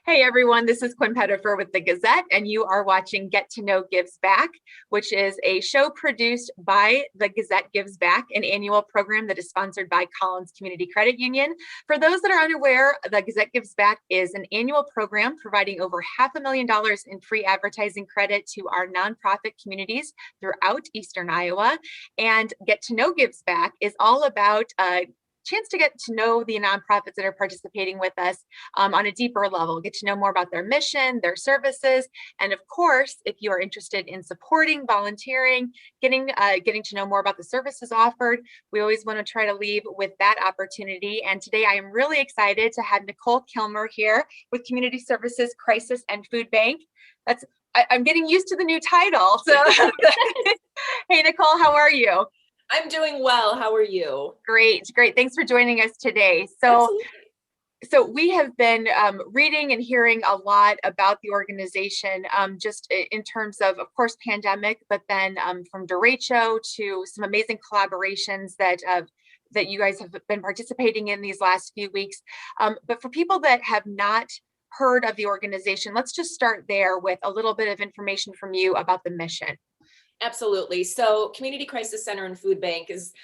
Hey everyone, this is Quinn Pettifer with the Gazette, and you are watching Get to Know Gives Back, which is a show produced by the Gazette Gives Back, an annual program that is sponsored by Collins Community Credit Union. For those that are unaware, the Gazette Gives Back is an annual program providing over $500,000 in free advertising credit to our nonprofit communities throughout Eastern Iowa. And Get to Know Gives Back is all about chance to get to know the nonprofits that are participating with us on a deeper level, get to know more about their mission, their services, and of course, if you are interested in supporting, volunteering, getting to know more about the services offered, we always want to try to leave with that opportunity. And today I am really excited to have Nicole Kilmer here with Community Services Crisis and Food Bank. I'm getting used to the new title. So, hey Nicole, how are you? I'm doing well. How are you? Great. Thanks for joining us today. So we have been reading and hearing a lot about the organization, just in terms of course, pandemic, but then from derecho to some amazing collaborations that you guys have been participating in these last few weeks. But for people that have not heard of the organization, let's just start there with a little bit of information from you about the mission. Absolutely. So Community Crisis Center and Food Bank is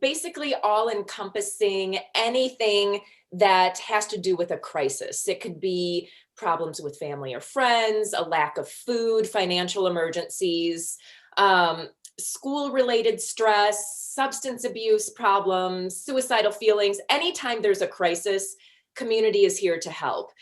basically all encompassing anything that has to do with a crisis. It could be problems with family or friends, a lack of food, financial emergencies, school-related stress, substance abuse problems, suicidal feelings. Anytime there's a crisis, community is here to help.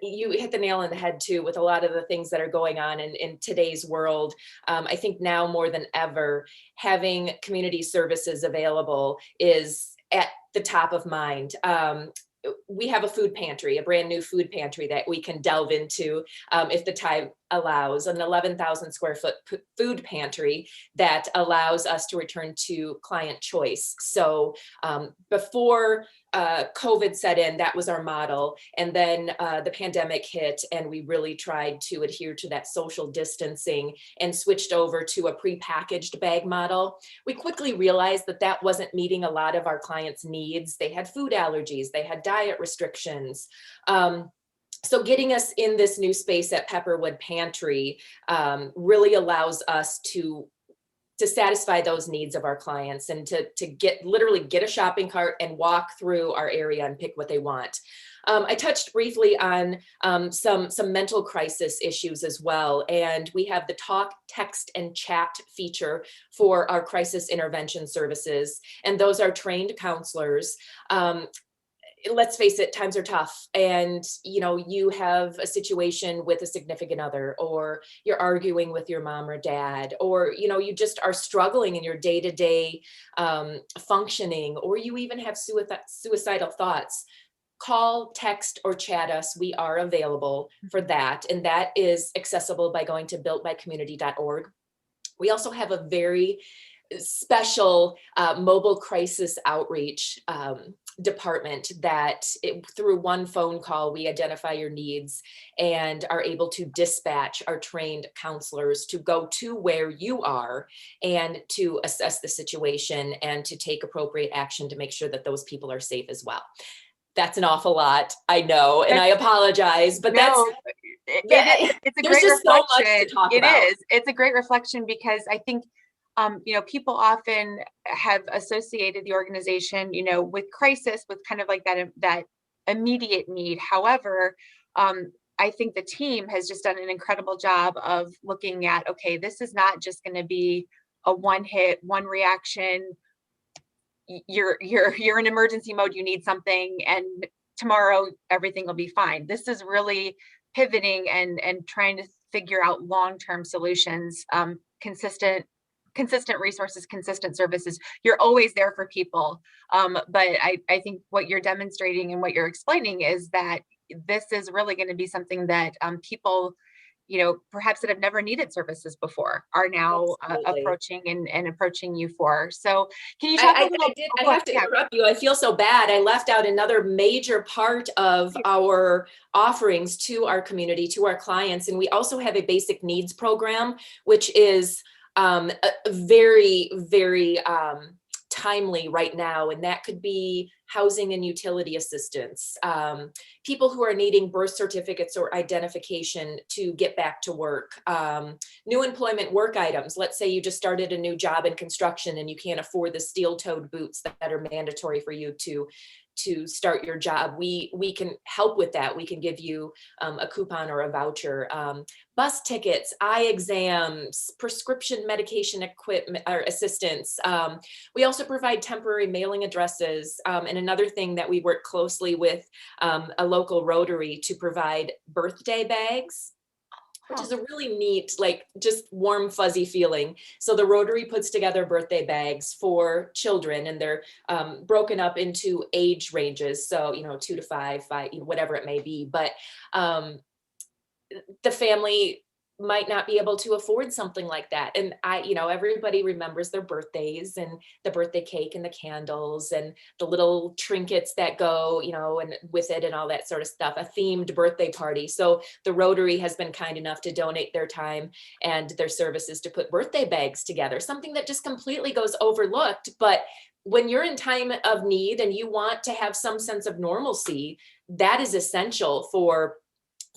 You hit the nail on the head too with a lot of the things that are going on in today's world. I think now more than ever, having community services available is at the top of mind. We have a food pantry, a brand new food pantry that we can delve into if the time allows, an 11,000 square foot food pantry that allows us to return to client choice. So before COVID set in, that was our model. And then the pandemic hit and we really tried to adhere to that social distancing and switched over to a prepackaged bag model. We quickly realized that that wasn't meeting a lot of our clients' needs. They had food allergies, they had diet restrictions. So getting us in this new space at Pepperwood Pantry really allows us to satisfy those needs of our clients and to literally get a shopping cart and walk through our area and pick what they want. I touched briefly on some mental crisis issues as well. And we have the talk, text, and chat feature for our crisis intervention services. And those are trained counselors. Let's face it, times are tough, and you have a situation with a significant other, or you're arguing with your mom or dad, or you just are struggling in your day-to-day functioning, or you even have suicidal thoughts. Call, text, or chat us. We are available for that, and that is accessible by going to builtbycommunity.org. We also have a very special mobile crisis outreach department that through one phone call, we identify your needs and are able to dispatch our trained counselors to go to where you are and to assess the situation and to take appropriate action to make sure that those people are safe as well. That's an awful lot, I know, and I apologize, but it's a great reflection. So much to talk about. It's a great reflection because I think people often have associated the organization, with crisis, with kind of like that immediate need. However, I think the team has just done an incredible job of looking at, okay, this is not just going to be a one hit, one reaction. You're in emergency mode. You need something, and tomorrow everything will be fine. This is really pivoting and trying to figure out long-term solutions, consistent resources, consistent services. You're always there for people. But I think what you're demonstrating and what you're explaining is that this is really going to be something that people, perhaps that have never needed services before are now approaching and approaching you for. So can you talk a little? I have to interrupt you. I feel so bad. I left out another major part of our offerings to our community, to our clients. And we also have a basic needs program, which is very, very timely right now. And that could be housing and utility assistance, people who are needing birth certificates or identification to get back to work, new employment work items. Let's say you just started a new job in construction and you can't afford the steel-toed boots that are mandatory for you to start your job. We can help with that. We can give you a coupon or a voucher. Bus tickets, eye exams, prescription medication equipment or assistance. We also provide temporary mailing addresses. And another thing that we work closely with a local Rotary to provide birthday bags, which is a really neat, like just warm, fuzzy feeling. So the Rotary puts together birthday bags for children, and they're broken up into age ranges. So, 2 to 5, whatever it may be. But the family might not be able to afford something like that. And everybody remembers their birthdays and the birthday cake and the candles and the little trinkets that go, and with it and all that sort of stuff, a themed birthday party. So the Rotary has been kind enough to donate their time and their services to put birthday bags together, something that just completely goes overlooked. But when you're in time of need and you want to have some sense of normalcy, that is essential for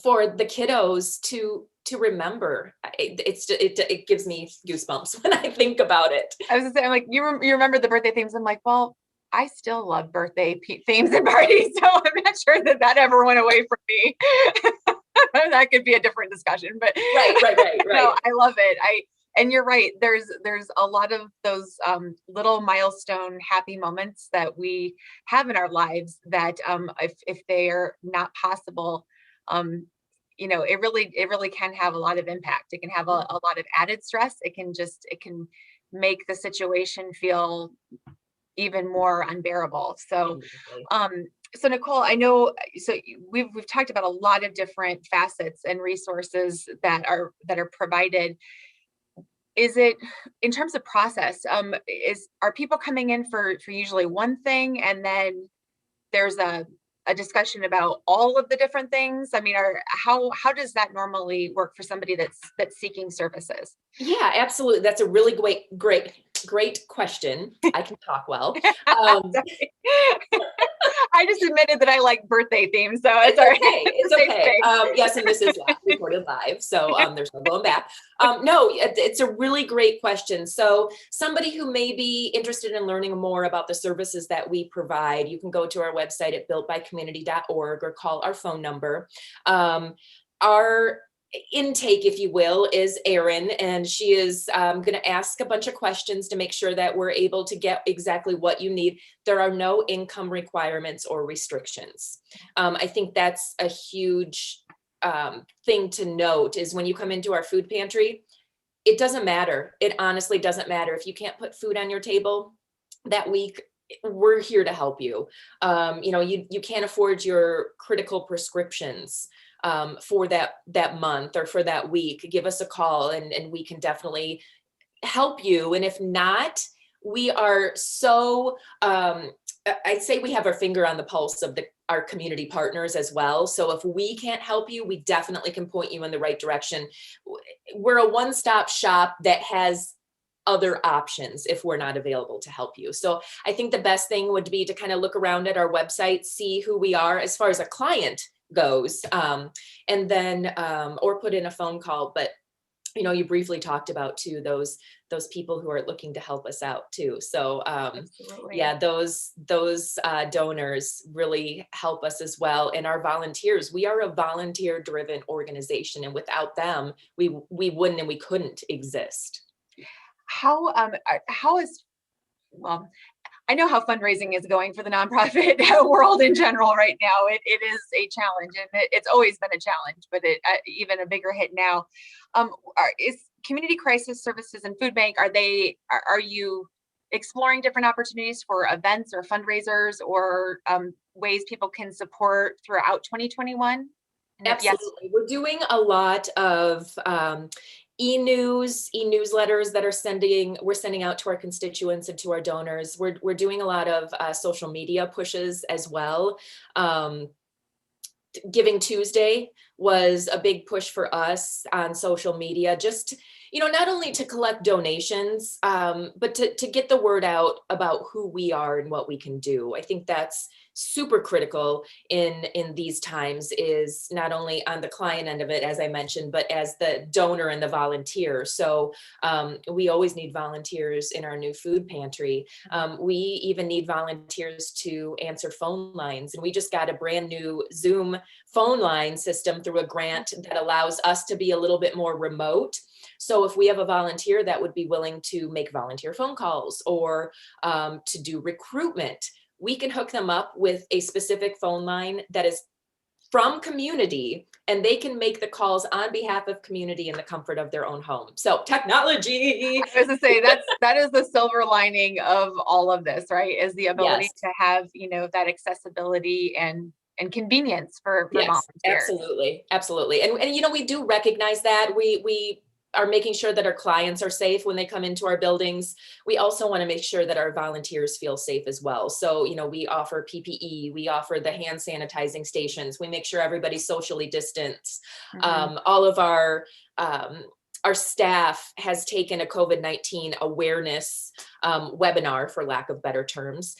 the kiddos to remember. It gives me goosebumps when I think about it. I was gonna say, I'm like, you remember the birthday themes? I'm like, well, I still love birthday themes and parties, so I'm not sure that ever went away from me. That could be a different discussion, but right. No, I love it. And you're right. There's a lot of those little milestone happy moments that we have in our lives that if they are not possible, it really can have a lot of impact. It can have a lot of added stress. It can make the situation feel even more unbearable. So, so Nicole, I know, so we've talked about a lot of different facets and resources that are provided. Is it, in terms of process, are people coming in for usually one thing, and then there's a discussion about all of the different things? I mean, how does that normally work for somebody that's seeking services? Yeah, absolutely. That's a really great question. I can talk well. I just admitted that I like birthday themes, so it's all right. It's okay. Yes, and this is recorded live, so there's no going back. No, it's a really great question. So somebody who may be interested in learning more about the services that we provide, you can go to our website at builtbycommunity.org or call our phone number. Our intake, if you will, is Erin, and she is going to ask a bunch of questions to make sure that we're able to get exactly what you need. There are no income requirements or restrictions. I think that's a huge thing to note, is when you come into our food pantry, it doesn't matter. It honestly doesn't matter. If you can't put food on your table that week, we're here to help you. You can't afford your critical prescriptions for that month or for that week, give us a call and we can definitely help you. And if not, we are so, I'd say we have our finger on the pulse of our community partners as well. So if we can't help you, we definitely can point you in the right direction. We're a one-stop shop that has other options if we're not available to help you. So I think the best thing would be to kind of look around at our website, see who we are as far as a client goes, and then or put in a phone call. But you briefly talked about too those people who are looking to help us out too. So yeah, those donors really help us as well. And our volunteers, we are a volunteer driven organization, and without them we wouldn't and we couldn't exist. How is, well, I know how fundraising is going for the nonprofit world in general right now. It is a challenge, and it's always been a challenge, but even a bigger hit now. Is Community Crisis Services and Food Bank, are you exploring different opportunities for events or fundraisers or ways people can support throughout 2021? Absolutely. Yes. We're doing a lot of e-newsletters that we're sending out to our constituents and to our donors. We're doing a lot of social media pushes as well. Giving Tuesday was a big push for us on social media. Just, Not only to collect donations, but to get the word out about who we are and what we can do. I think that's super critical in these times, is not only on the client end of it, as I mentioned, but as the donor and the volunteer. So we always need volunteers in our new food pantry. We even need volunteers to answer phone lines. And we just got a brand new Zoom phone line system through a grant that allows us to be a little bit more remote. So if we have a volunteer that would be willing to make volunteer phone calls or to do recruitment, we can hook them up with a specific phone line that is from CommUnity, and they can make the calls on behalf of CommUnity in the comfort of their own home. So technology. I was to say that is the silver lining of all of this, right? Is the ability Yes. to have, that accessibility and convenience for Yes, volunteers. absolutely. Absolutely. And we do recognize that. We are making sure that our clients are safe when they come into our buildings. We also want to make sure that our volunteers feel safe as well. So, we offer PPE, we offer the hand sanitizing stations, we make sure everybody's socially distanced. All of our staff has taken a COVID-19 awareness webinar, for lack of better terms,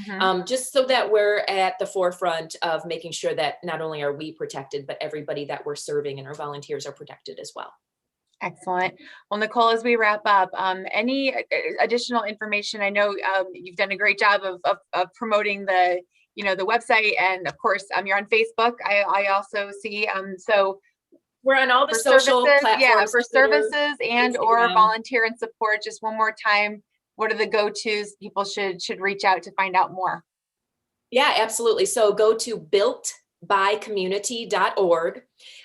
just so that we're at the forefront of making sure that not only are we protected, but everybody that we're serving and our volunteers are protected as well. Excellent. Well, Nicole, as we wrap up, any additional information? I know you've done a great job of promoting the website, and of course, you're on Facebook. I also see. So we're on all the social services, platforms. yeah, for Twitter, services and Instagram, or volunteer and support. Just one more time, what are the go-tos people should reach out to find out more? Yeah, absolutely. So go to builtbycommunity.org,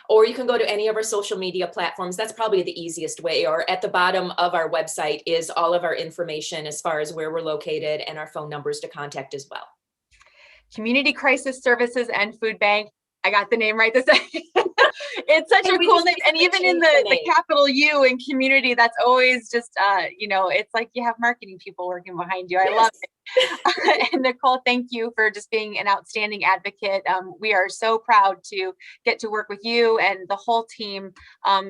or you can go to any of our social media platforms. That's probably the easiest way. Or at the bottom of our website is all of our information as far as where we're located and our phone numbers to contact as well. Community Crisis Services and Food Bank. I got the name right this second. It's such a cool name. And even in the capital U in community, that's always just, it's like you have marketing people working behind you. I love it. And Nicole, thank you for just being an outstanding advocate. We are so proud to get to work with you and the whole team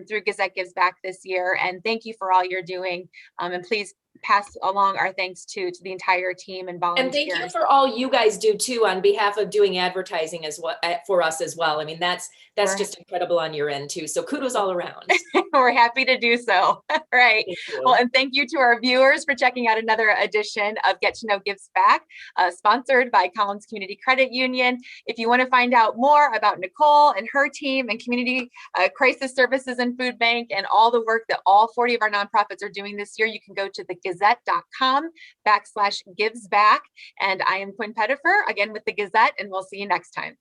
through Gazette Gives Back this year. And thank you for all you're doing. And please pass along our thanks to the entire team and volunteers. And thank you for all you guys do too on behalf of doing advertising as well for us as well. I mean, that's just incredible on your end too. So kudos all around. We're happy to do so. All right. Well, and thank you to our viewers for checking out another edition of Get to Know Gives Back, sponsored by Collins Community Credit Union. If you want to find out more about Nicole and her team and Community Crisis Services and Food Bank and all the work that all 40 of our nonprofits are doing this year, you can go to thegazette.com/givesback. And I am Quinn Pettifer, again with the Gazette, and we'll see you next time.